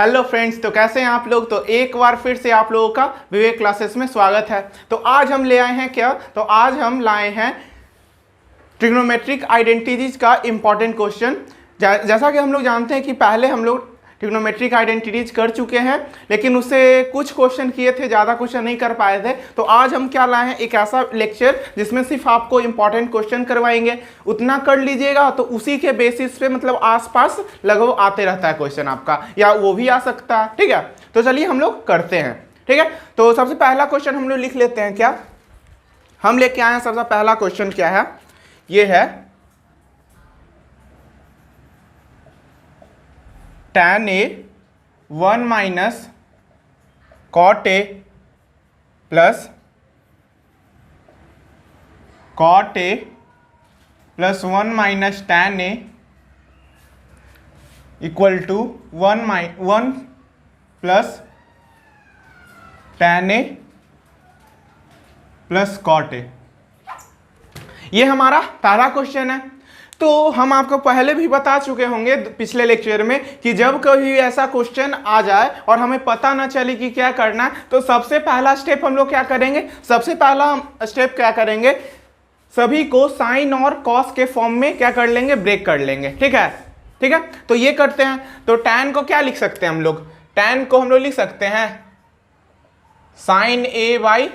Hello friends, तो कैसे हैं आप लोग। तो एक बार फिर से आप लोगों का विवेक क्लासेस में स्वागत है। तो आज हम ले आए हैं क्या, तो आज हम लाए हैं ट्रिग्नोमेट्रिक आइडेंटिटीज का इंपॉर्टेंट क्वेश्चन। जैसा कि हम लोग जानते हैं कि पहले हम लोग ट्रिग्नोमेट्रिक आइडेंटिटीज कर चुके हैं, लेकिन उससे कुछ क्वेश्चन किए थे, ज़्यादा क्वेश्चन नहीं कर पाए थे। तो आज हम क्या लाए हैं, एक ऐसा लेक्चर जिसमें सिर्फ आपको इंपॉर्टेंट क्वेश्चन करवाएंगे, उतना कर लीजिएगा। तो उसी के बेसिस पे मतलब आसपास लगभग आते रहता है क्वेश्चन आपका, या वो भी आ सकता है। ठीक है, तो चलिए हम लोग करते हैं। ठीक है, तो सबसे पहला क्वेश्चन हम लोग लिख लेते हैं। क्या हम लेके आए हैं, सबसे पहला क्वेश्चन क्या है, ये है tan a 1 minus cot a plus cot a प्लस 1 minus tan a equal to 1 plus tan a plus cot a। ये हमारा पहला क्वेश्चन है। तो हम आपको पहले भी बता चुके होंगे पिछले लेक्चर में कि जब कभी ऐसा क्वेश्चन आ जाए और हमें पता ना चले कि क्या करना है, तो सबसे पहला स्टेप हम लोग क्या करेंगे, सबसे पहला स्टेप क्या करेंगे, सभी को साइन और कॉस के फॉर्म में क्या कर लेंगे, ब्रेक कर लेंगे। ठीक है, ठीक है, तो ये करते हैं। तो tan को क्या लिख सकते हैं हम लोग, tan को हम लोग लिख सकते हैं sign A by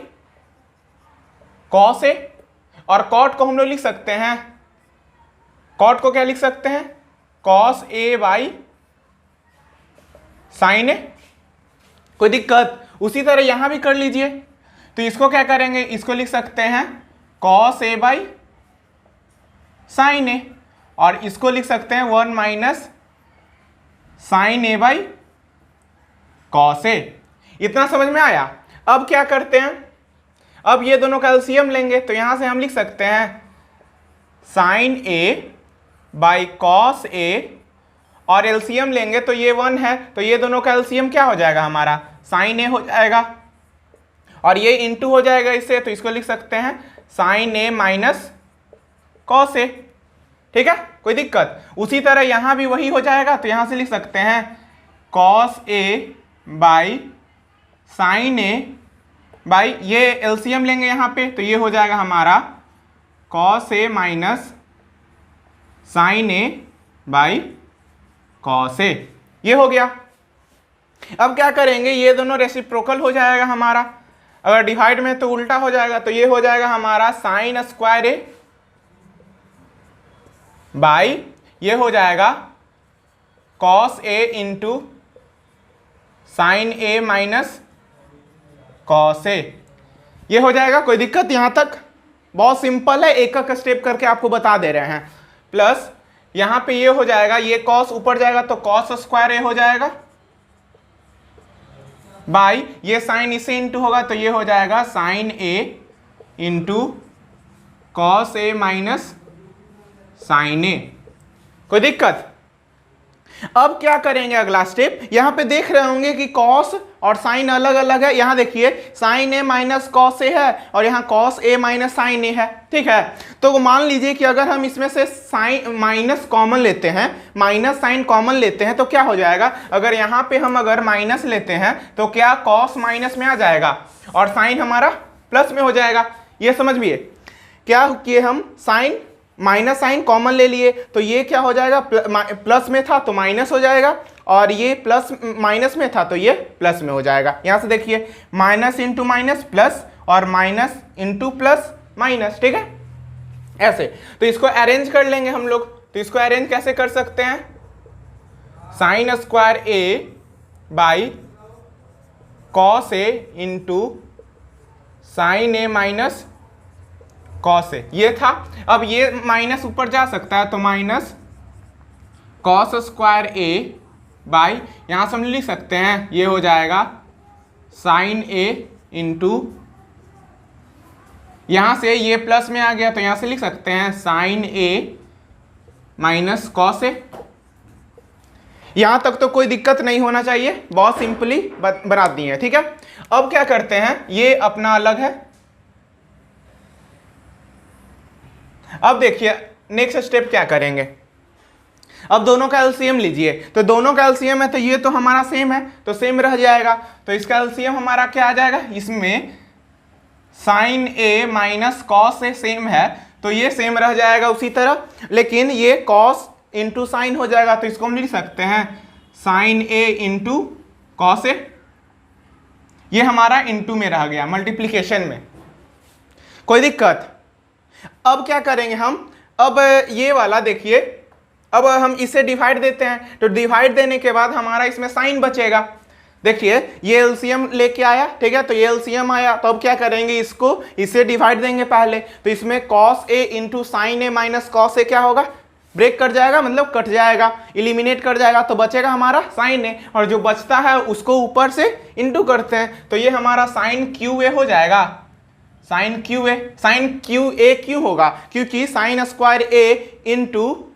cos A, और cot को हम लोग लिख सकते हैं, कॉट को क्या लिख सकते हैं, कॉस ए बाई साइन ए। कोई दिक्कत, उसी तरह यहां भी कर लीजिए। तो इसको क्या करेंगे, इसको लिख सकते हैं cos A by sine A, और इसको लिख सकते हैं 1 minus sine A by cos A. इतना समझ में आया। अब क्या करते हैं, अब ये दोनों का एलसीएम लेंगे। तो यहां से हम लिख सकते हैं sign A by cos A, और एलसीएम लेंगे तो ये 1 है, तो ये दोनों का एलसीएम क्या हो जाएगा हमारा, साइन ए हो जाएगा, और ये इंटू हो जाएगा इससे। तो इसको लिख सकते हैं साइन ए माइनस कॉस ए। ठीक है, कोई दिक्कत। उसी तरह यहां भी वही हो जाएगा। तो यहां से लिख सकते हैं cos A by sine A by, ये एलसीएम लेंगे यहां पे, तो ये हो जाएगा हमारा cos A minus sine A by cos A. ये हो गया। अब क्या करेंगे, ये दोनों रेसिप्रोकल हो जाएगा हमारा, अगर डिवाइड में तो उल्टा हो जाएगा। तो ये हो जाएगा हमारा साइन स्क्वायर ए बाई, ये हो जाएगा cos A into sine A minus cos A. ये हो जाएगा। कोई दिक्कत यहां तक, बहुत सिंपल है, एक एक स्टेप करके आपको बता दे रहे हैं। प्लस यहां पे ये हो जाएगा, ये कॉस ऊपर जाएगा तो कॉस स्क्वायर ए हो जाएगा बाई, ये साइन इसे इंटू होगा तो ये हो जाएगा sign A into cos A minus sine ए। कोई दिक्कत। अब क्या करेंगे, अगला स्टेप, यहां पे देख रहे होंगे कि कॉस और साइन अलग अलग है। यहां देखिए साइन ए माइनस कॉस ए है, और यहां कॉस ए माइनस साइन ए है। ठीक है, तो मान लीजिए कि अगर हम इसमें से साइन माइनस कॉमन लेते हैं, माइनस साइन कॉमन लेते हैं, तो क्या हो जाएगा, अगर यहां पे हम अगर माइनस लेते हैं तो क्या कॉस माइनस में आ जाएगा और साइन हमारा प्लस में हो जाएगा। ये समझिए, क्या किए हम, साइन माइनस साइन कॉमन ले लिए, तो ये क्या हो जाएगा, प्लस में था तो माइनस हो जाएगा, और ये प्लस माइनस में था तो ये प्लस में हो जाएगा। यहां से देखिए माइनस इंटू माइनस प्लस, और माइनस इंटू प्लस माइनस। ठीक है, ऐसे। तो इसको अरेंज कर लेंगे हम लोग। तो इसको अरेंज कैसे कर सकते हैं, sine square A by cos A into sine A minus cos A, ये था। अब ये माइनस ऊपर जा सकता है, तो minus cos square A by, यहां से हम लिख सकते हैं, ये हो जाएगा साइन ए इंटू, यहां से ये प्लस में आ गया तो यहां से लिख सकते हैं साइन ए माइनस कॉस ए। यहां तक तो कोई दिक्कत नहीं होना चाहिए, बहुत सिंपली बना दी है। ठीक है, अब क्या करते हैं, ये अपना अलग है। अब देखिए नेक्स्ट स्टेप क्या करेंगे, अब दोनों का एलसीएम लीजिए, तो दोनों का एलसीएम है तो ये तो हमारा सेम है, तो सेम रह जाएगा। तो इसका एलसीएम हमारा क्या आ जाएगा, इसमें sign A minus cos A same है तो ये सेम रह जाएगा उसी तरह, लेकिन ये कॉस इंटू साइन हो जाएगा, तो इसको हम लिख सकते हैं sign A into cos A. ये हमारा इंटू में रह गया मल्टीप्लीकेशन में, कोई दिक्कत। अब क्या करेंगे हम, अब ये वाला देखिए, अब हम इसे डिवाइड देते हैं, तो डिवाइड देने के बाद हमारा इसमें साइन बचेगा। देखिए ये एलसीएम लेके आया, ठीक है, तो ये एलसीएम आया, तो अब क्या करेंगे, इसको इसे डिवाइड देंगे पहले, तो इसमें cos A into sine A minus cos ए क्या होगा, ब्रेक कर जाएगा, मतलब कट जाएगा, इलिमिनेट कर जाएगा, तो बचेगा हमारा साइन ए, और जो बचता है उसको ऊपर से इंटू करते हैं, तो ये हमारा साइन क्यू ए हो जाएगा, sine cube a. Sine cube a क्यों होगा, क्योंकि sine square a into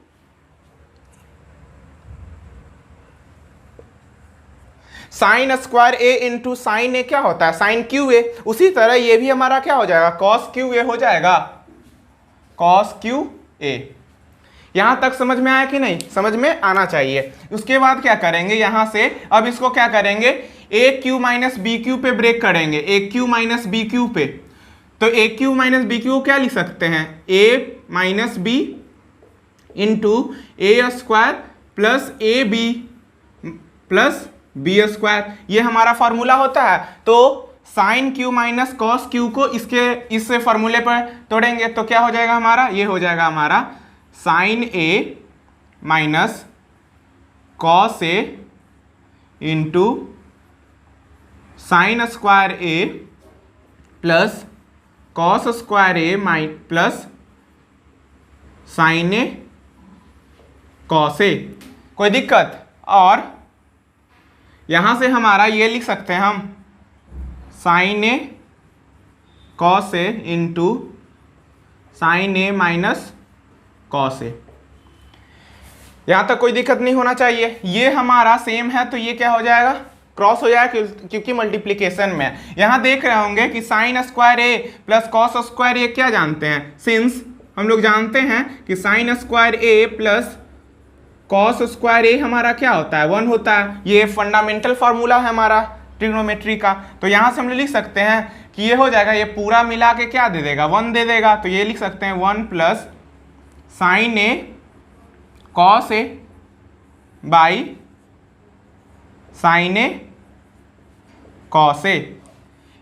sine square a into sine a क्या होता है, साइन क्यू ए। उसी तरह ये भी हमारा क्या हो जाएगा, कॉस क्यू ए हो जाएगा, कॉस क्यू ए। यहां तक समझ में आया कि नहीं, समझ में आना चाहिए। उसके बाद क्या करेंगे, यहां से अब इसको क्या करेंगे, A Q minus B Q पे ब्रेक करेंगे, A Q minus B Q पे, तो A Q minus B Q क्या लिख सकते हैं, A minus B into A square plus A B plus B square, ये हमारा फॉर्मूला होता है। तो sine Q minus cos Q को इस फॉर्मूले पर तोड़ेंगे तो क्या हो जाएगा हमारा, ये हो जाएगा हमारा sign A minus cos A into sine square A plus cos square A plus sine A cos ए। कोई दिक्कत। और यहां से हमारा ये लिख सकते हैं हम sign A cos A into sine A minus cos ए। यहां तक कोई दिक्कत नहीं होना चाहिए। ये हमारा सेम है तो ये क्या हो जाएगा, क्रॉस हो जाएगा क्योंकि मल्टीप्लिकेशन में है। यहां देख रहे होंगे कि साइन स्क्वायर ए प्लस कॉस स्क्वायर ए क्या जानते हैं, सिंस हम लोग जानते हैं कि साइन स्क्वायर ए प्लस कॉस स्क्वायर ए हमारा क्या होता है, 1 होता है। ये फंडामेंटल फार्मूला है हमारा ट्रिग्नोमेट्री का। तो यहां से हम लिख सकते हैं कि ये हो जाएगा, ये पूरा मिला के क्या दे देगा, 1 दे देगा। तो ये लिख सकते हैं 1 plus sine A cos A by sine A cos A.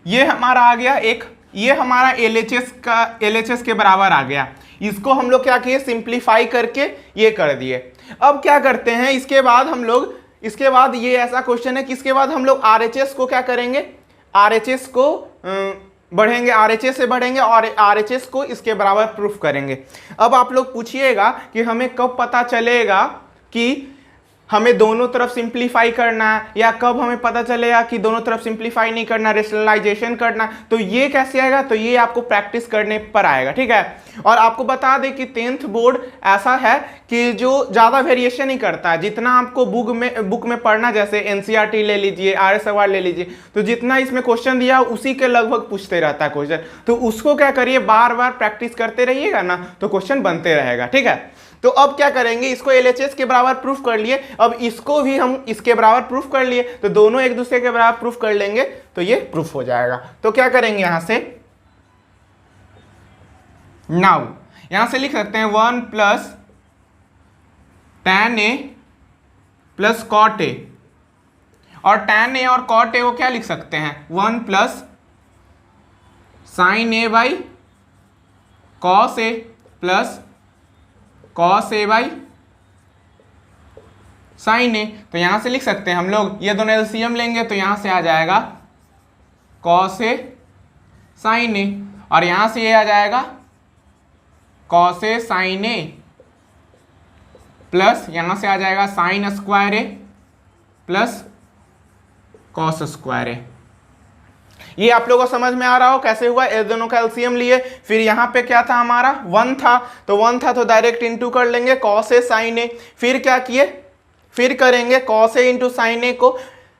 ये हमारा आ गया एक, ये हमारा LHS के बराबर आ गया। इसको हम लोग क्या किए, सिंप्लीफाई करके ये कर दिए। अब क्या करते हैं, इसके बाद हम लोग, इसके बाद ये ऐसा क्वेश्चन है कि इसके बाद हम लोग RHS को क्या करेंगे, RHS को बढ़ेंगे, RHS से बढ़ेंगे और RHS को इसके बराबर प्रूफ करेंगे। अब आप लोग पूछिएगा कि हमें कब पता चलेगा कि हमें दोनों तरफ सिंप्लीफाई करना है, या कब हमें पता चलेगा कि दोनों तरफ सिंप्लीफाई नहीं करना, रेशनलाइजेशन करना। तो ये कैसे आएगा, तो ये आपको प्रैक्टिस करने पर आएगा, ठीक है। और आपको बता दें कि 10th बोर्ड ऐसा है कि जो ज़्यादा वेरिएशन नहीं करता है। जितना आपको बुक में पढ़ना, जैसे NCERT ले लीजिए, RS अवार्ड ले लीजिए, तो जितना इसमें क्वेश्चन दिया उसी के लगभग पूछते रहता है क्वेश्चन। तो उसको क्या करिए, बार बार प्रैक्टिस करते रहिएगा ना, तो क्वेश्चन बनते रहेगा, ठीक है। तो अब क्या करेंगे, इसको LHS के बराबर प्रूफ कर लिए, अब इसको भी हम इसके बराबर प्रूफ कर लिए, तो दोनों एक दूसरे के बराबर प्रूफ कर लेंगे तो ये प्रूफ हो जाएगा। तो क्या करेंगे यहां से, नाउ यहां से लिख सकते हैं 1 plus tan A plus cot A, और tan A और cot A को क्या लिख सकते हैं, 1 plus sin A by cos A plus cos A by sin A। तो यहां से लिख सकते हैं हम लोग, ये दोनों LCM लेंगे तो यहां से आ जाएगा cos A sin A, और यहां से ये आ जाएगा cos A sin A plus यहां से आ जाएगा sign square A plus cos square A. ये आप लोगों को समझ में आ रहा हो कैसे हुआ, ये दोनों का एलसीएम लिए। फिर यहाँ पे क्या था हमारा, 1 था, तो 1 था तो डायरेक्ट इंटू कर लेंगे कॉस ए साइन ए। फिर क्या किए, फिर करेंगे कॉस ए इंटू साइन ए को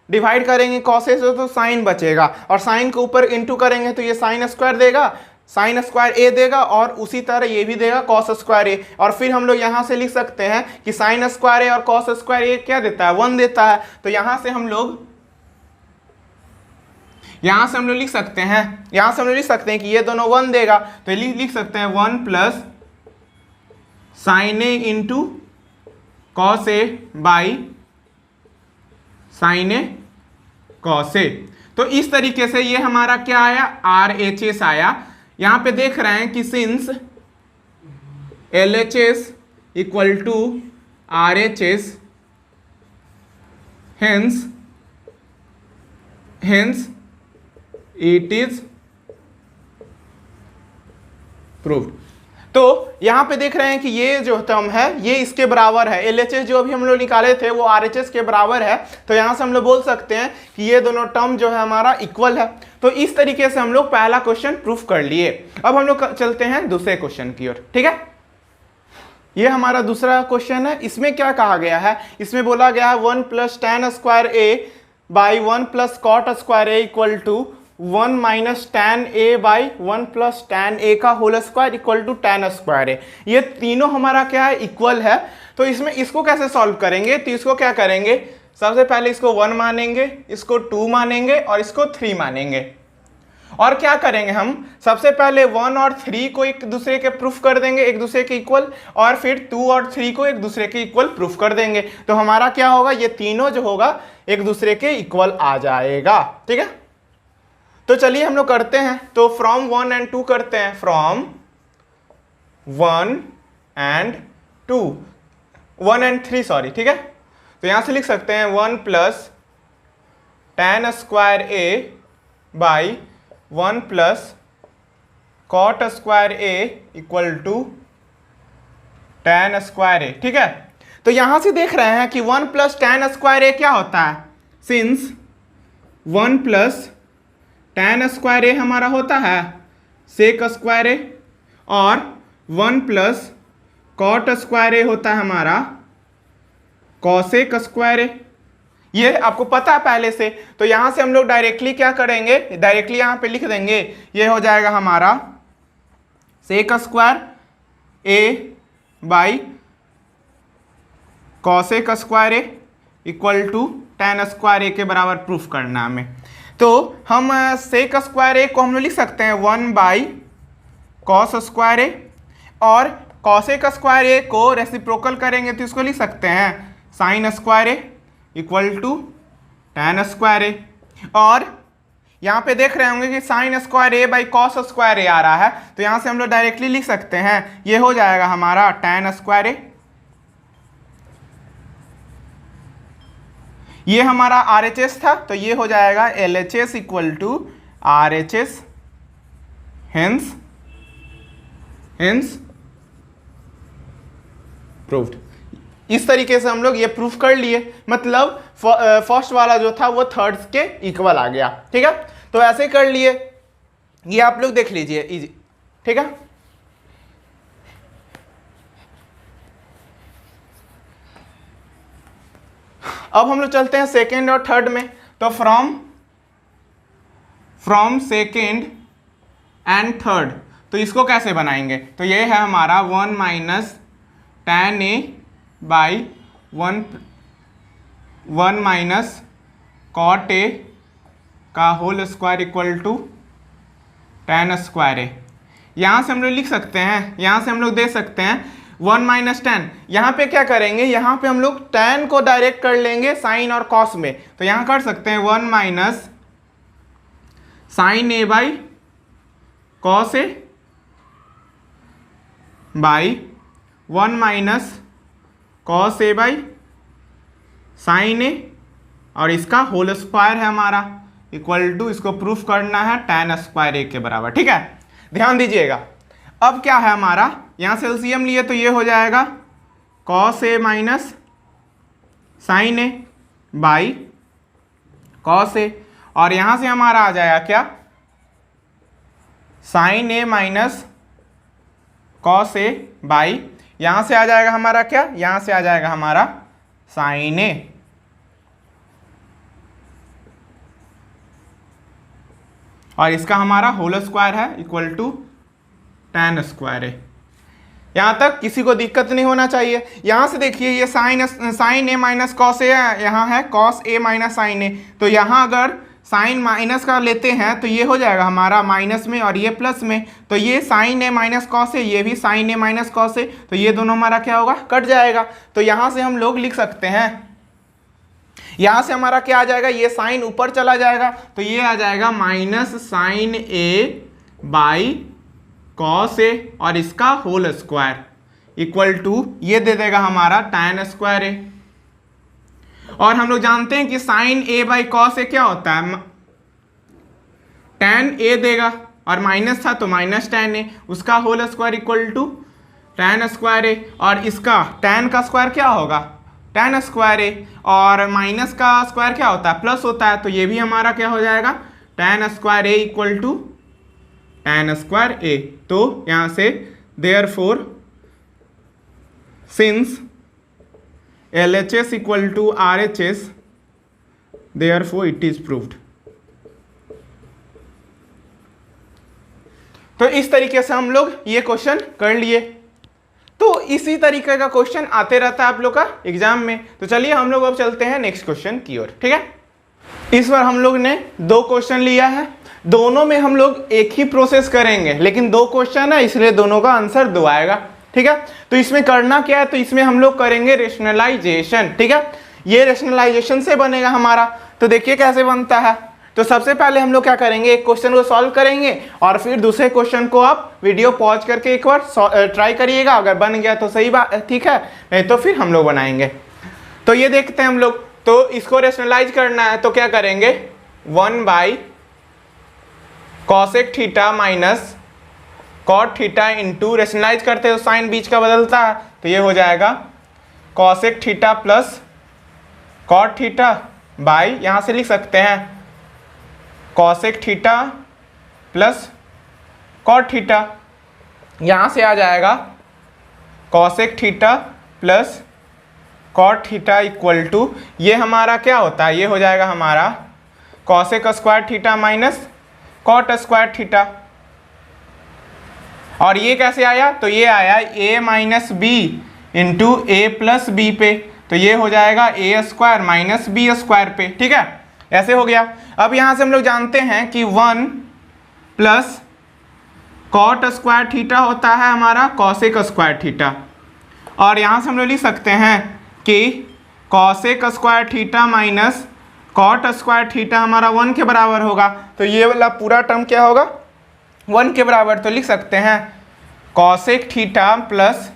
डिवाइड करेंगे कॉस ए से, तो साइन बचेगा, और साइन के ऊपर इंटू करेंगे तो ये साइन स्क्वायर देगा, साइन स्क्वायर ए देगा और उसी तरह ये भी देगा कॉस स्क्वायर ए। और फिर हम लोग यहाँ से लिख सकते हैं कि साइन स्क्वायर ए और कॉस स्क्वायर ए क्या देता है, 1 देता है। तो यहाँ से हम लोग लिख सकते हैं कि ये दोनों 1 देगा, तो लिख सकते हैं 1 plus sine A into cos A by sine A cos A. तो इस तरीके से ये हमारा क्या आया, RHS आया। यहां पे देख रहे हैं कि since LHS equal to RHS hence it is proved। तो यहां पे देख रहे हैं कि ये जो टर्म है ये इसके बराबर है, LHS जो अभी हम लोग निकाले थे वो RHS के बराबर है। तो यहां से हम लोग बोल सकते हैं कि ये दोनों टर्म जो है हमारा इक्वल है। तो इस तरीके से हम लोग पहला क्वेश्चन प्रूफ कर लिए। अब हम लोग चलते हैं दूसरे क्वेश्चन की ओर, ठीक है। ये हमारा दूसरा क्वेश्चन है। इसमें क्या कहा गया है, इसमें बोला गया है 1 plus tan square A by 1 plus cot square A equal to 1 minus tan A by 1 plus tan A का whole square equal to tan square A. ये तीनों हमारा क्या है, इक्वल है। तो इसमें इसको कैसे सॉल्व करेंगे, तो इसको क्या करेंगे, सबसे पहले इसको 1 मानेंगे, इसको 2 मानेंगे और इसको 3 मानेंगे। और क्या करेंगे, हम सबसे पहले 1 और 3 को एक दूसरे के प्रूफ कर देंगे, एक दूसरे के इक्वल, और फिर 2 और 3 को एक दूसरे के इक्वल प्रूफ कर देंगे। तो हमारा क्या होगा, ये तीनों जो होगा एक दूसरे के इक्वल आ जाएगा, ठीक है। तो चलिए हम लोग करते हैं। तो फ्रॉम 1 and 2 करते हैं, फ्रॉम 1 and 2, 1 and 3 सॉरी, ठीक है। तो यहां से लिख सकते हैं 1 plus tan square A by 1 plus cot square A equal to tan square A, ठीक है। तो यहां से देख रहे हैं कि 1 प्लस tan स्क्वायर ए क्या होता है, सिंस 1 प्लस tan स्क्वायर ए हमारा होता है सेक स्क्वायर ए, और 1 प्लस कॉट स्क्वायर ए होता है हमारा कॉसेक स्क्वायर ए। ये आपको पता है पहले से। तो यहां से हम लोग डायरेक्टली क्या करेंगे, डायरेक्टली यहां पे लिख देंगे, ये हो जाएगा हमारा sec square A by cosec square A equal to tan square A के बराबर प्रूफ करना हमें। तो हम सेक स्क्वायर ए को हम लोग लिख सकते हैं 1 बाई कॉस स्क्वायर ए, और कॉसेक स्क्वायर ए को रेसिप्रोकल करेंगे तो इसको लिख सकते हैं sine square A equal to tan square A. और यहाँ पे देख रहे होंगे कि sine square A by cos square A आ रहा है, तो यहाँ से हम लोग डायरेक्टली लिख सकते हैं, ये हो जाएगा हमारा tan स्क्वायर ए। ये हमारा RHS था, तो ये हो जाएगा LHS equal to RHS hence proved. इस तरीके से हम लोग ये प्रूफ कर लिए, मतलब फर्स्ट वाला जो था वो थर्ड्स के इक्वल आ गया, ठीक है। तो ऐसे कर लिए, ये आप लोग देख लीजिए इजी, ठीक है। अब हम लोग चलते हैं सेकेंड और थर्ड में। तो फ्रॉम सेकेंड एंड थर्ड, तो इसको कैसे बनाएंगे, तो ये है हमारा 1 minus tan A by 1 minus cot A का whole square equal to tan square A. यहाँ से हम लोग लिख सकते हैं, यहाँ से हम लोग दे सकते हैं 1 माइनस tan। यहाँ पे क्या करेंगे, यहाँ पे हम लोग tan को डायरेक्ट कर लेंगे साइन और कॉस में। तो यहाँ कर सकते हैं 1 minus sine A by cos A by 1 minus cos A by sine A, और इसका होल स्क्वायर है हमारा इक्वल टू, इसको प्रूफ करना है tan स्क्वायर ए के बराबर, ठीक है। ध्यान दीजिएगा, अब क्या है हमारा, यहाँ से एलसीएम लिए तो ये हो जाएगा cos A minus sine A by cos A, और यहाँ से हमारा आ जाएगा क्या, sine A minus cos A by, यहाँ से आ जाएगा हमारा क्या, यहाँ से आ जाएगा हमारा साइन ए। और इसका हमारा होल स्क्वायर है equal to tan square A. यहाँ तक किसी को दिक्कत नहीं होना चाहिए। यहाँ से देखिए ये साइन ए माइनस कॉस ए, यहाँ है कॉस ए माइनस साइन ए, तो यहाँ अगर साइन माइनस का लेते हैं तो ये हो जाएगा हमारा माइनस में और ये प्लस में, तो ये sign A minus cos A, ये भी sign A minus cos A, तो ये दोनों हमारा क्या होगा, कट जाएगा। तो यहाँ से हम लोग लिख सकते हैं, यहाँ से हमारा क्या आ जाएगा, ये साइन ऊपर चला जाएगा तो ये आ जाएगा minus sine A by cos A और इसका होल स्क्वायर इक्वल टू ये दे देगा हमारा tan स्क्वायर ए। और हम लोग जानते हैं कि साइन ए बाई कॉस ए क्या होता है, tan ए देगा और माइनस था तो माइनस tan ए, उसका whole square equal to tan square A, और इसका tan का स्क्वायर क्या होगा, tan स्क्वायर ए, और माइनस का स्क्वायर क्या होता है, प्लस होता है, तो ये भी हमारा क्या हो जाएगा tan square A equal to tan square A. तो यहाँ से therefore since LHS equal to RHS therefore it is proved. तो इस तरीके से हम लोग ये क्वेश्चन कर लिए। तो इसी तरीके का क्वेश्चन आते रहता है आप लोग का एग्जाम में। तो चलिए हम लोग अब चलते हैं नेक्स्ट क्वेश्चन की ओर, ठीक है। इस बार हम लोग ने 2 क्वेश्चन लिया है, दोनों में हम लोग एक ही प्रोसेस करेंगे, लेकिन 2 क्वेश्चन है इसलिए दोनों का आंसर 2 आएगा, ठीक है। तो इसमें करना क्या है, तो इसमें हम लोग करेंगे रेशनलाइजेशन, ठीक है। ये रेशनलाइजेशन से बनेगा हमारा। तो देखिए कैसे बनता है। तो सबसे पहले हम लोग क्या करेंगे, एक क्वेश्चन को सॉल्व करेंगे और फिर दूसरे क्वेश्चन को आप वीडियो पॉज करके एक बार ट्राई करिएगा, अगर बन गया तो सही बात, ठीक है, नहीं तो फिर हम लोग बनाएंगे। तो ये देखते हैं हम लोग। तो इसको रेशनलाइज करना है तो क्या करेंगे, 1 by cosec theta minus cot theta into, rationalise करते हैं तो साइन बीच का बदलता है, तो ये हो जाएगा cosec theta plus cot theta by, यहाँ से लिख सकते हैं cosec theta plus cot theta, यहाँ से आ जाएगा cosec theta plus cot theta equal to, ये हमारा क्या होता है, ये हो जाएगा हमारा cosec square theta minus cot square theta. और ये कैसे आया, तो ये आया a minus B into a plus b पे, तो ये हो जाएगा a square minus B square पे, ठीक है, ऐसे हो गया। अब यहाँ से हम लोग जानते हैं कि 1 प्लस कॉट स्क्वायर थीटा होता है हमारा कॉसेक स्क्वायर थीटा, और यहाँ से हम लोग लिख सकते हैं कि cosec square theta minus cot square theta हमारा 1 के बराबर होगा। तो ये वाला पूरा टर्म क्या होगा, 1 के बराबर। तो लिख सकते हैं cosec theta plus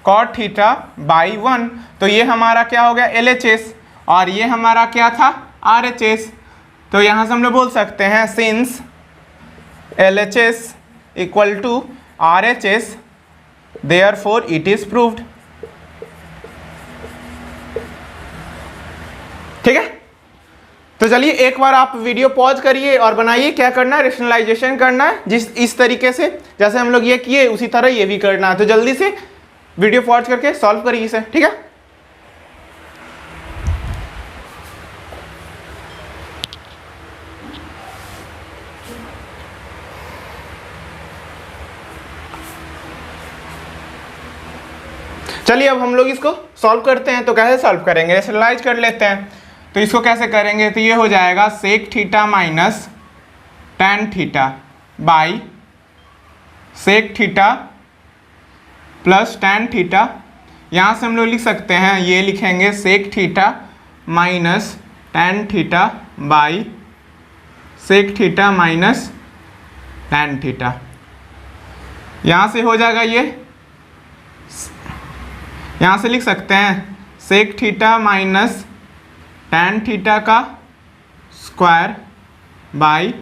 cot theta by 1, तो ये हमारा क्या हो गया LHS, और ये हमारा क्या था RHS। तो यहाँ से हम लोग बोल सकते हैं since LHS equal to RHS therefore it is proved, ठीक है। तो चलिए एक बार आप वीडियो पॉज करिए और बनाइए, क्या करना है, रेशनलाइजेशन करना है, जिस इस तरीके से जैसे हम लोग ये किए उसी तरह ये भी करना है। तो जल्दी से वीडियो पॉज करके सॉल्व करिए इसे, ठीक है। चलिए अब हम लोग इसको सॉल्व करते हैं। तो कैसे सॉल्व करेंगे, रेशनलाइज कर लेते हैं। तो इसको कैसे करेंगे, तो ये हो जाएगा sec theta minus tan theta by sec theta plus tan theta. यहाँ से हम लोग लिख सकते हैं, ये लिखेंगे sec theta minus tan theta by sec theta minus tan theta. यहाँ से हो जाएगा ये, यहाँ से लिख सकते हैं sec theta minus tan theta का square by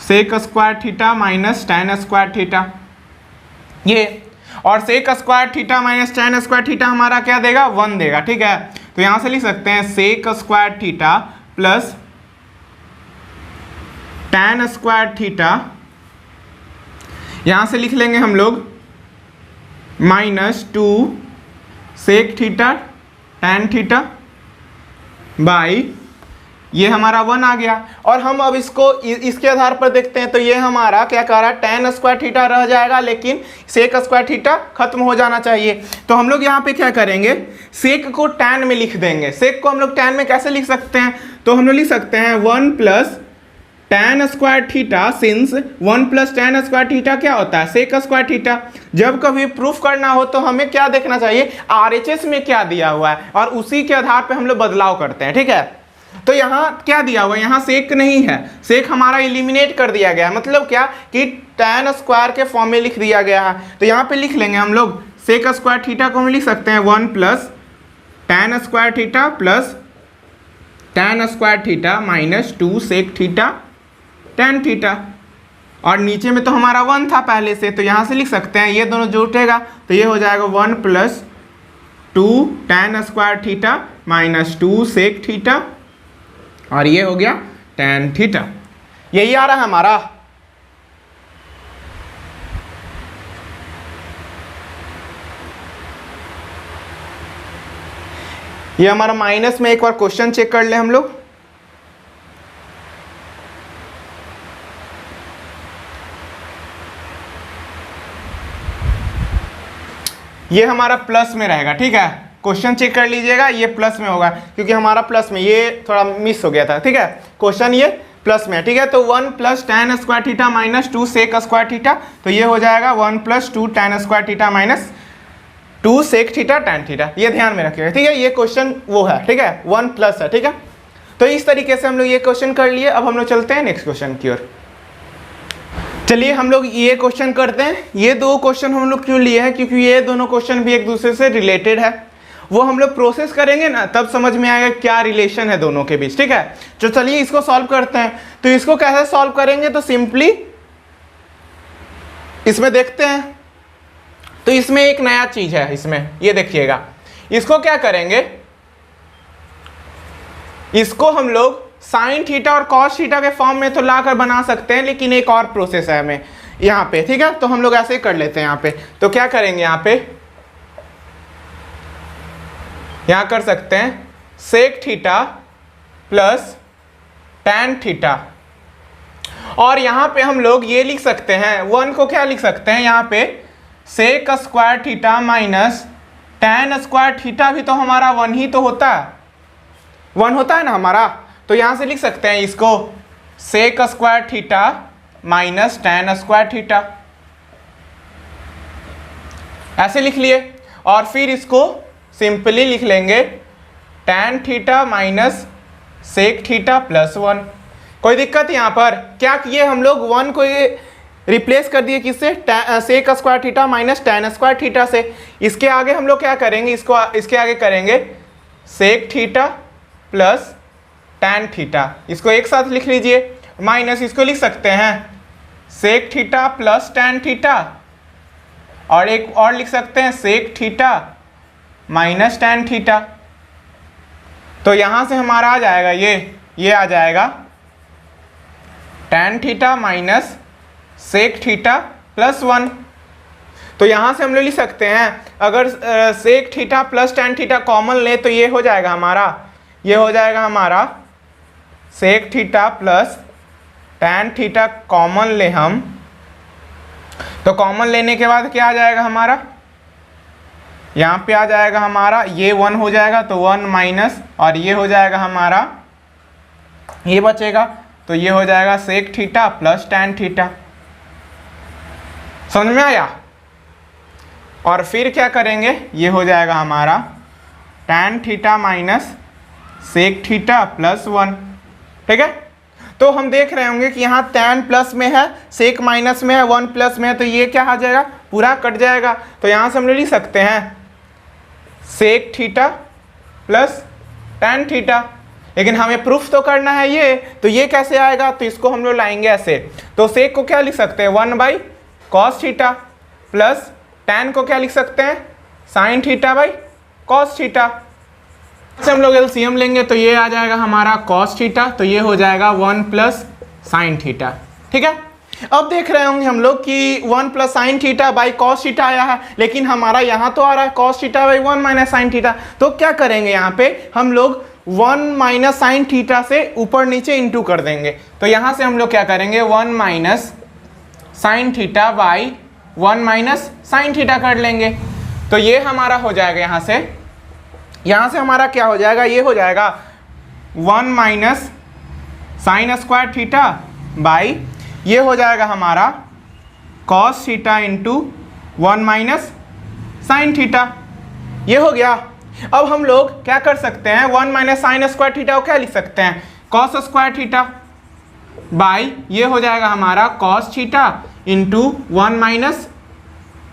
sec square theta minus tan square theta, ये, और sec square theta minus tan square theta हमारा क्या देगा, 1 देगा, ठीक है। तो यहाँ से लिख सकते हैं sec square theta plus tan square theta, यहाँ से लिख लेंगे हम लोग minus 2 sec theta tan theta by ये हमारा 1 आ गया। और हम अब इसको इसके आधार पर देखते हैं तो ये हमारा क्या कह रहा है, tan स्क्वायर थीटा रह जाएगा, लेकिन सेक स्क्वायर थीटा खत्म हो जाना चाहिए। तो हम लोग यहाँ पे क्या करेंगे, सेक को tan में लिख देंगे। सेक को हम लोग tan में कैसे लिख सकते हैं, तो हम लोग लिख सकते हैं 1 plus tan square theta, since 1 plus tan square theta क्या होता है, सेक स्क्वायर थीटा। जब कभी प्रूफ करना हो तो हमें क्या देखना चाहिए, RHS में क्या दिया हुआ है, और उसी के आधार पे हम लोग बदलाव करते हैं, ठीक है। तो यहाँ क्या दिया हुआ है, यहाँ सेक नहीं है, सेक हमारा एलिमिनेट कर दिया गया है, मतलब क्या कि tan स्क्वायर के फॉर्म में लिख दिया गया है। तो यहाँ पे लिख लेंगे हम लोग सेक स्क्वायर थीटा को हम लिख सकते हैं 1 plus tan square theta plus tan square theta minus 2 sec theta tan theta. और नीचे में तो हमारा 1 था पहले से, तो यहाँ से लिख सकते हैं, ये दोनों जुटेगा तो ये हो जाएगा 1 plus 2 tan square theta minus 2 sec theta, और ये हो गया tan थीटा। यही आ रहा है हमारा। ये हमारा माइनस में एक बार क्वेश्चन चेक कर ले हम लोग। ये हमारा प्लस में रहेगा, ठीक है, क्वेश्चन चेक कर लीजिएगा, ये प्लस में होगा क्योंकि हमारा प्लस में ये थोड़ा मिस हो गया था, ठीक है, क्वेश्चन ये प्लस में है, ठीक है। तो 1 plus tan square theta minus 2 sec square theta, तो ये हो जाएगा 1 plus 2 tan square theta minus 2 sec theta tan theta. ये ध्यान में रखिएगा, ठीक है, ये क्वेश्चन वो है, ठीक है, 1 प्लस है, ठीक है। तो इस तरीके से हम लोग ये क्वेश्चन कर लिए। अब हम लोग चलते हैं नेक्स्ट क्वेश्चन की ओर। चलिए हम लोग ये क्वेश्चन करते हैं। ये दो क्वेश्चन हम लोग क्यों लिए हैं, क्योंकि ये दोनों क्वेश्चन भी एक दूसरे से रिलेटेड है। वो हम लोग प्रोसेस करेंगे ना, तब समझ में आएगा क्या रिलेशन है दोनों के बीच, ठीक है। तो चलिए इसको सॉल्व करते हैं। तो इसको कैसे सॉल्व करेंगे, तो सिंपली इसमें देखते हैं। तो इसमें एक नया चीज है, इसमें ये देखिएगा, इसको क्या करेंगे, इसको हम लोग साइन थीटा और कॉस थीटा के फॉर्म में तो लाकर बना सकते हैं, लेकिन एक और प्रोसेस है हमें यहाँ पे, ठीक है। तो हम लोग ऐसे ही कर लेते हैं यहाँ पे। तो क्या करेंगे, यहाँ कर सकते हैं sec theta plus tan theta, और यहाँ पे हम लोग ये लिख सकते हैं 1 को क्या लिख सकते हैं, यहाँ पे sec square theta minus tan square theta भी तो हमारा 1 ही तो होता है, 1 होता है ना हमारा। तो यहाँ से लिख सकते हैं इसको sec square theta minus tan square theta, ऐसे लिख लिए। और फिर इसको सिंपली लिख लेंगे tan theta minus sec theta plus 1। कोई दिक्कत यहाँ पर क्या किए हम लोग, 1 को ये रिप्लेस कर दिए किससे, sec square theta minus tan square theta से। इसके आगे हम लोग क्या करेंगे, इसके आगे करेंगे sec theta plus tan theta, इसको एक साथ लिख लीजिए, माइनस इसको लिख सकते हैं sec theta plus tan theta, और एक और लिख सकते हैं sec theta minus tan theta. तो यहाँ से हमारा आ जाएगा ये आ जाएगा tan theta minus sec theta plus 1। तो यहाँ से हम लोग लिख सकते हैं, अगर sec theta plus tan theta common ले तो ये हो जाएगा हमारा sec theta plus tan theta common ले हम, तो कॉमन लेने के बाद क्या आ जाएगा हमारा, यहाँ पे आ जाएगा हमारा ये 1 हो जाएगा, तो 1 माइनस, और ये हो जाएगा हमारा, ये बचेगा, तो ये हो जाएगा sec theta plus tan theta. समझ में आया। और फिर क्या करेंगे, ये हो जाएगा हमारा tan theta minus sec theta plus 1, ठीक है। तो हम देख रहे होंगे कि यहाँ tan प्लस में है, सेक माइनस में है, 1 प्लस में है, तो ये क्या आ जाएगा, पूरा कट जाएगा। तो यहाँ से हम लोग लिख सकते हैं sec theta plus tan theta, लेकिन हमें प्रूफ तो करना है ये, तो ये कैसे आएगा, तो इसको हम लोग लाएंगे ऐसे। तो सेक को क्या लिख सकते हैं 1 by cos theta, plus tan को क्या लिख सकते हैं sine theta by cos theta. से हम लोग एलसीएम लेंगे तो ये आ जाएगा हमारा कॉस थीटा, तो ये हो जाएगा 1 प्लस साइन थीटा, ठीक है। अब देख रहे होंगे हम लोग कि 1 plus sine theta by cos theta आया है, लेकिन हमारा यहाँ तो आ रहा है cos theta by 1 minus sine theta. तो क्या करेंगे, यहाँ पे हम लोग 1 माइनस साइन थीटा से ऊपर नीचे इंटू कर देंगे। तो यहां से हम लोग क्या करेंगे 1 minus sine theta by 1 minus sine theta कर लेंगे। तो ये हमारा हो जाएगा यहां से हमारा क्या हो जाएगा, ये हो जाएगा 1 minus sign square theta by ये हो जाएगा हमारा cos theta into 1 minus sine theta. ये हो गया। अब हम लोग क्या कर सकते हैं 1 माइनस साइन स्क्वायर थीटा को क्या लिख सकते हैं कॉस स्क्वायर थीटा बाई ये हो जाएगा हमारा cos theta into 1 minus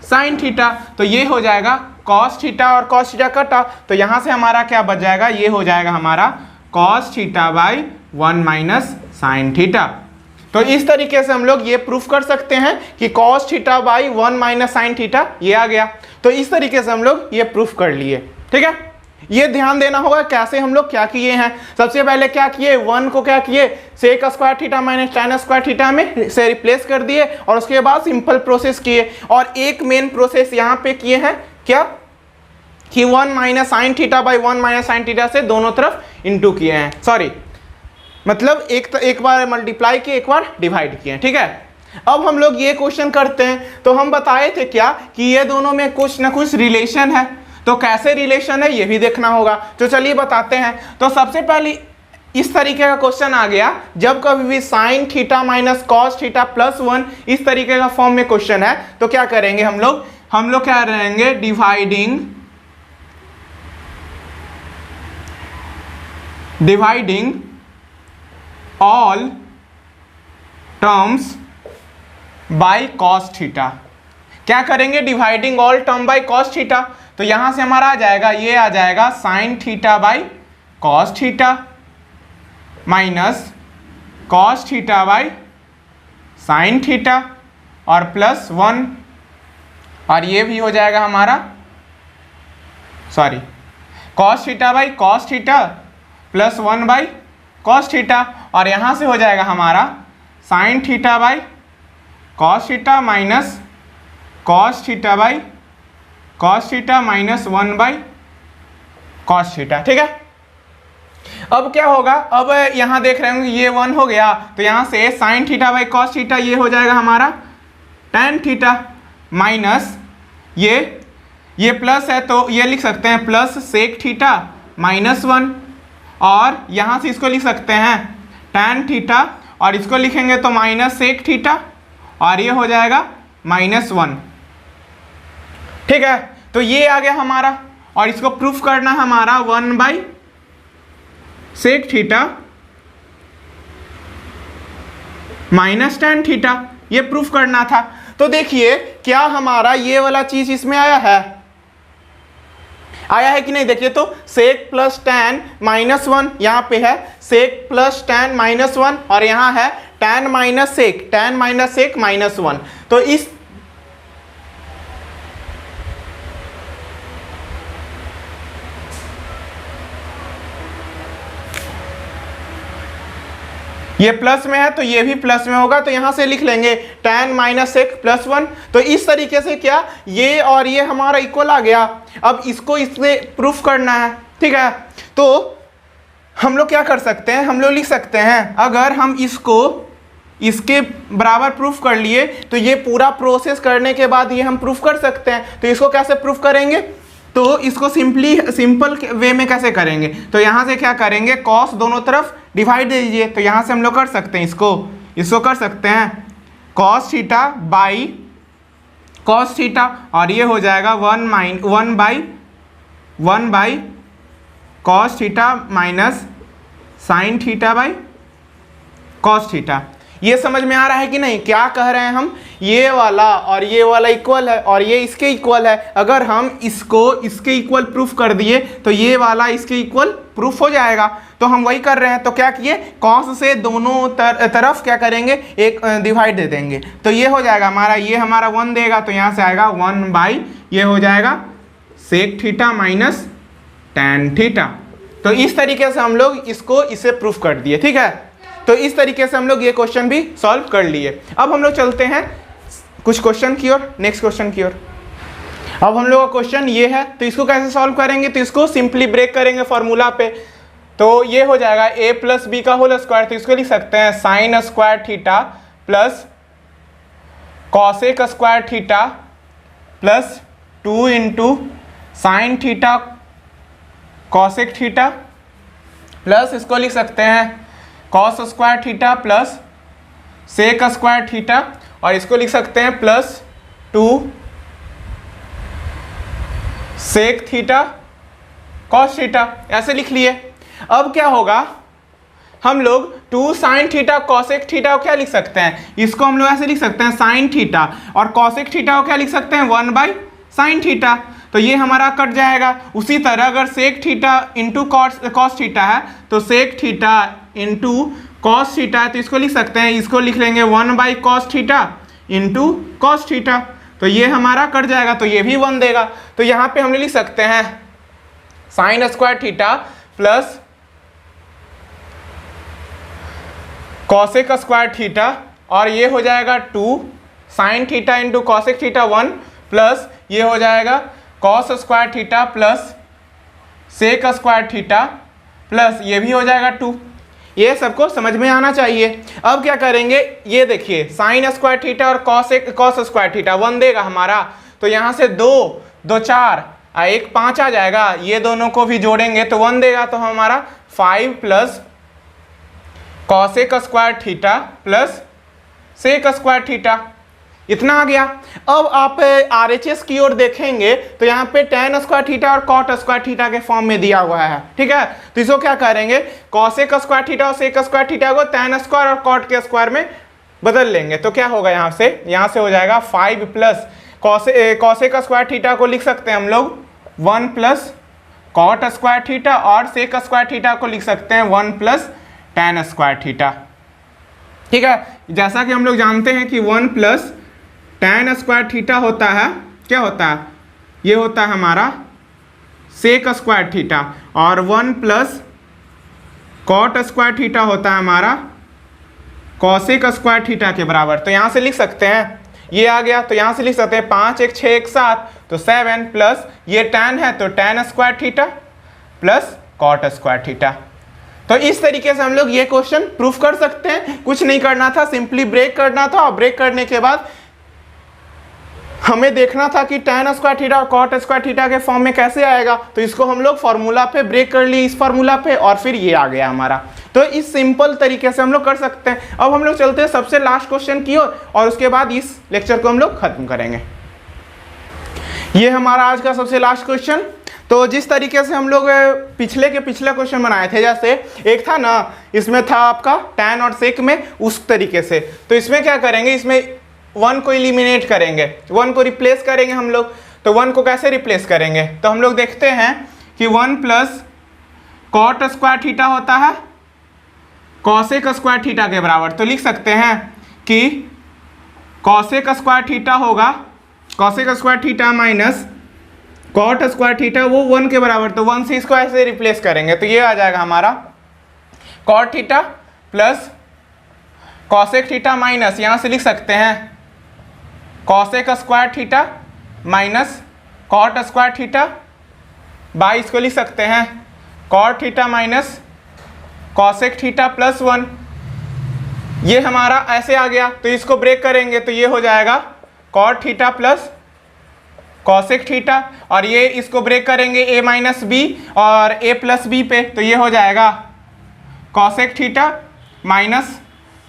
sine theta. तो ये हो जाएगा कॉस थीटा और कॉस थीटा कटा, तो यहाँ से हमारा क्या बच जाएगा, ये हो जाएगा हमारा cos theta by 1 minus sine theta. तो इस तरीके से हम लोग ये प्रूफ कर सकते हैं कि cos theta by 1 minus sine theta ये आ गया। तो इस तरीके से हम लोग ये प्रूफ कर लिए। ठीक है, ये ध्यान देना होगा कैसे हम लोग क्या किए हैं। सबसे पहले क्या किए 1 को क्या किए sec square theta minus tan square theta में से रिप्लेस कर दिए और उसके बाद सिंपल प्रोसेस किए। और एक मेन प्रोसेस यहाँ पे किए हैं क्या कि 1 minus sine theta by 1 minus sine theta से दोनों तरफ इंटू किए हैं, सॉरी मतलब एक बार मल्टीप्लाई किए एक बार डिवाइड किए। ठीक है, अब हम लोग ये क्वेश्चन करते हैं। तो हम बताए थे क्या कि ये दोनों में कुछ ना कुछ रिलेशन है, तो कैसे रिलेशन है ये भी देखना होगा। तो चलिए बताते हैं। तो सबसे पहले इस तरीके का क्वेश्चन आ गया जब कभी भी sine theta minus cos theta plus 1 इस तरीके का फॉर्म में क्वेश्चन है तो क्या करेंगे हम लोग क्या रहेंगे dividing all terms by cos theta. क्या करेंगे dividing all term by cos theta. तो यहां से हमारा आ जाएगा sine theta by cos theta minus cos theta by sine theta और प्लस 1 और ये भी हो जाएगा हमारा cos theta by cos theta plus 1 by cos theta और यहाँ से हो जाएगा हमारा sine theta by cos theta minus cos theta by cos theta minus 1 by cos theta. ठीक है, अब क्या होगा, अब यहाँ देख रहे होंगे ये 1 हो गया तो यहाँ से sine theta by cos theta ये हो जाएगा हमारा टैन थीटा माइनस ये प्लस है तो ये लिख सकते हैं प्लस सेक थीटा माइनस 1 और यहाँ से इसको लिख सकते हैं टैन थीटा और इसको लिखेंगे तो माइनस सेक थीटा और ये हो जाएगा माइनस 1। ठीक है, तो ये आ गया हमारा और इसको प्रूफ करना हमारा 1 by sec theta minus tan theta ये प्रूफ करना था। तो देखिए क्या हमारा ये वाला चीज इसमें आया है कि नहीं। देखिए तो सेक प्लस टैन माइनस 1 यहाँ पे है सेक प्लस टैन माइनस 1 और यहाँ है टैन माइनस सेक माइनस 1। तो इस ये प्लस में है तो ये भी प्लस में होगा तो यहां से लिख लेंगे टैन माइनस सेक प्लस 1। तो इस तरीके से क्या ये और ये हमारा इक्वल आ गया। अब इसको इससे प्रूफ करना है। ठीक है, तो हम लोग क्या कर सकते हैं, हम लोग लिख सकते हैं अगर हम इसको इसके बराबर प्रूफ कर लिए तो ये पूरा प्रोसेस करने के बाद ये हम प्रूफ कर सकते हैं। तो इसको कैसे प्रूफ करेंगे, तो इसको सिंपल वे में कैसे करेंगे, तो यहाँ से क्या करेंगे कॉस दोनों तरफ डिवाइड दे दीजिए। तो यहाँ से हम लोग कर सकते हैं इसको कर सकते हैं cos theta by cos theta और ये हो जाएगा 1 by cos theta minus sine theta by cos theta. ये समझ में आ रहा है कि नहीं, क्या कह रहे हैं हम, ये वाला और ये वाला इक्वल है और ये इसके इक्वल है। अगर हम इसको इसके इक्वल प्रूफ कर दिए तो ये वाला इसके इक्वल प्रूफ हो जाएगा। तो हम वही कर रहे हैं। तो क्या किए कॉस से दोनों तरफ क्या करेंगे एक डिवाइड दे देंगे तो ये हो जाएगा हमारा ये हमारा 1 देगा तो यहाँ से आएगा 1 बाई ये हो जाएगा sec theta minus tan theta. तो इस तरीके से हम लोग इसे प्रूफ कर दिए। ठीक है, तो इस तरीके से हम लोग ये क्वेश्चन भी सॉल्व कर लिए। अब हम लोग चलते हैं कुछ क्वेश्चन की ओर, नेक्स्ट क्वेश्चन की ओर। अब हम लोग का क्वेश्चन ये है तो इसको कैसे सॉल्व करेंगे, तो इसको सिंपली ब्रेक करेंगे फॉर्मूला पे। तो ये हो जाएगा a प्लस बी का होल स्क्वायर, तो इसको लिख सकते हैं sine square theta plus cosec square theta plus 2 into sine theta cosec theta plus इसको लिख सकते हैं cos square theta plus sec square theta, और इसको लिख सकते हैं plus 2 sec theta cos theta, ऐसे लिख लिए। अब क्या होगा, हम लोग 2 साइन थीटा कॉसेक थीटा को क्या लिख सकते हैं, इसको हम लोग ऐसे लिख सकते हैं साइन थीटा, और कॉसेक थीटा को क्या लिख सकते हैं 1 बाई साइन थीटा, तो ये हमारा कट जाएगा। उसी तरह अगर sec theta into cos theta है तो sec theta into cos theta है, तो इसको लिख सकते हैं, इसको लिख लेंगे 1 by cos theta into cos theta, तो ये हमारा कट जाएगा, तो ये भी 1 देगा। तो यहाँ पे हम लिख सकते हैं sine square theta plus cosec square theta, और ये हो जाएगा 2 sine theta into cosec theta 1 plus ये हो जाएगा cos square theta plus sec square theta plus ये भी हो जाएगा 2। ये सबको समझ में आना चाहिए। अब क्या करेंगे, ये देखिए साइन स्क्वायर थीटा और कॉस स्क्वायर थीटा 1 देगा हमारा, तो यहाँ से 2 2 4 1 5 आ जाएगा, ये दोनों को भी जोड़ेंगे तो 1 देगा, तो हमारा 5 plus cosec square theta plus sec square theta, इतना आ गया। अब आप RHS की ओर देखेंगे तो यहाँ पे tan स्क्वायर थीटा और कॉट स्क्वायर थीटा के फॉर्म में दिया हुआ है, ठीक है। तो इसको क्या करेंगे, कॉसेक स्क्वायर थीटा और सेक स्क्वायर थीटा को tan स्क्वायर और कॉट के स्क्वायर में बदल लेंगे, तो क्या होगा यहाँ से हो जाएगा 5 प्लस कॉसेक स्क्वायर थीटा को लिख सकते हैं हम लोग 1 प्लस कॉट स्क्वायर थीटा, और सेक स्क्वायर थीटा को लिख सकते हैं 1 प्लस tan स्क्वायर थीटा, ठीक है। जैसा कि हम लोग जानते हैं कि 1 प्लस tan स्क्वायर थीटा होता है, क्या होता है, ये होता है हमारा सेक स्क्वायर थीटा, और 1 प्लस कॉट स्क्वायर थीटा होता है हमारा कॉसेक स्क्वायर थीटा के बराबर। तो यहाँ से लिख सकते हैं, ये आ गया, तो यहाँ से लिख सकते हैं 5 1 6 1 7, तो 7 प्लस ये tan है तो tan square theta plus cot square theta. तो इस तरीके से हम लोग ये क्वेश्चन प्रूफ कर सकते हैं। कुछ नहीं करना था, सिंपली ब्रेक करना था, और ब्रेक करने के बाद हमें देखना था कि tan स्क्वायर थीटा और कॉट स्क्वायर थीटा के फॉर्म में कैसे आएगा, तो इसको हम लोग फार्मूला पे ब्रेक कर लिए, इस फार्मूला पे, और फिर ये आ गया हमारा। तो इस सिंपल तरीके से हम लोग कर सकते हैं। अब हम लोग चलते हैं सबसे लास्ट क्वेश्चन की ओर, और उसके बाद इस लेक्चर को हम लोग खत्म करेंगे। ये हमारा आज का सबसे लास्ट क्वेश्चन। तो जिस तरीके से हम लोग पिछले क्वेश्चन बनाए थे, जैसे एक था ना, इसमें था आपका tan और सेक में, उस तरीके से, तो इसमें क्या करेंगे, इसमें 1 को एलिमिनेट करेंगे, 1 को रिप्लेस करेंगे हम लोग। तो 1 को कैसे रिप्लेस करेंगे, तो हम लोग देखते हैं कि 1 प्लस कॉट स्क्वायर थीटा होता है कॉसेक स्क्वायर थीटा के बराबर, तो लिख सकते हैं कि कॉसेक स्क्वायर थीटा होगा cosec square theta minus cot square theta, वो 1 के बराबर, तो 1 से इसको ऐसे रिप्लेस करेंगे, तो ये आ जाएगा हमारा cot theta plus cosec theta minus, यहाँ से लिख सकते हैं cosec square theta minus cot square theta, by इसको लिख सकते हैं cot theta minus cosec theta plus 1, ये हमारा ऐसे आ गया। तो इसको ब्रेक करेंगे तो ये हो जाएगा cot theta plus cosec theta, और ये इसको ब्रेक करेंगे a माइनस बी और a प्लस बी पे, तो ये हो जाएगा cosec theta minus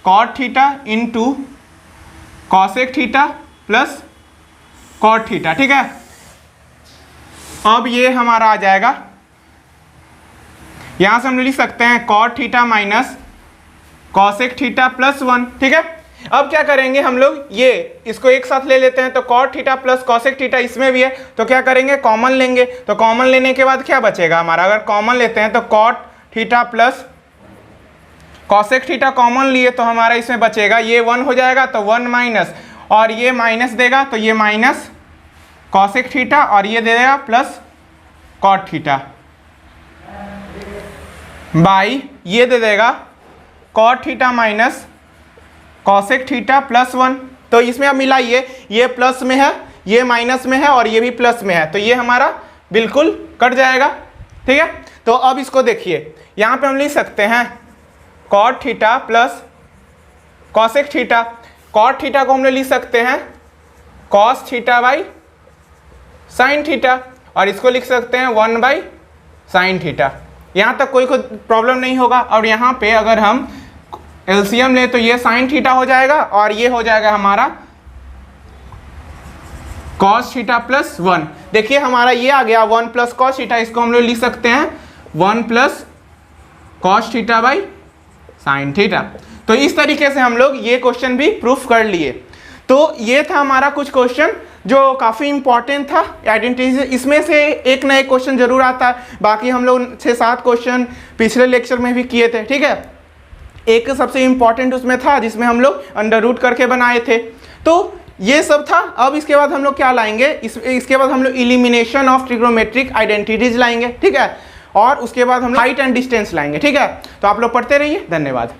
cot theta into cosec theta plus cot theta, ठीक है। अब ये हमारा आ जाएगा, यहां से हम लिख सकते हैं cot theta minus cosec theta plus 1, ठीक है। अब क्या करेंगे हम लोग, ये इसको एक साथ ले लेते हैं, तो cot theta plus cosec theta इसमें भी है, तो क्या करेंगे, कॉमन लेंगे। तो कॉमन लेने के बाद क्या बचेगा हमारा, अगर कॉमन लेते हैं तो cot theta plus cosec theta common लिए तो हमारा इसमें बचेगा, ये 1 हो जाएगा, तो 1 माइनस, और ये माइनस देगा तो ये माइनस कॉसेक थीटा, और ये दे देगा प्लस कॉट थीटा, बाई ये दे देगा cot theta minus cosec theta plus 1। तो इसमें आप मिलाइए, ये प्लस में है, ये माइनस में है, और ये भी प्लस में है, तो ये हमारा बिल्कुल कट जाएगा, ठीक है। तो अब इसको देखिए, यहाँ पे हम लिख सकते हैं cot theta plus cosec theta. Cot theta को हम लोग लिख सकते हैं cos theta by sine theta, और इसको लिख सकते हैं 1 बाई साइन थीटा। यहाँ तक कोई प्रॉब्लम नहीं होगा। और यहाँ पे अगर हम एलसीएम ले तो ये साइन थीटा हो जाएगा और ये हो जाएगा हमारा कॉस थीटा प्लस 1। देखिए हमारा ये आ गया 1 प्लस कॉस थीटा, इसको हम लोग लिख सकते हैं 1 plus cos theta by sine theta. तो इस तरीके से हम लोग ये क्वेश्चन भी प्रूफ कर लिए। तो ये था हमारा कुछ क्वेश्चन जो काफ़ी इंपॉर्टेंट था आइडेंटिटी। इसमें से एक ना एक क्वेश्चन जरूर आता है, बाकी हम लोग 6-7 क्वेश्चन पिछले लेक्चर में भी किए थे, ठीक है। एक सबसे इंपॉर्टेंट उसमें था जिसमें हम लोग अंडर रूट करके बनाए थे। तो ये सब था। अब इसके बाद हम लोग क्या लाएंगे, इसके बाद हम लोग इलिमिनेशन ऑफ ट्रिग्नोमेट्रिक आइडेंटिटीज लाएंगे, ठीक है। और उसके बाद हम हाइट एंड डिस्टेंस लाएंगे, ठीक है। तो आप लोग पढ़ते रहिए, धन्यवाद।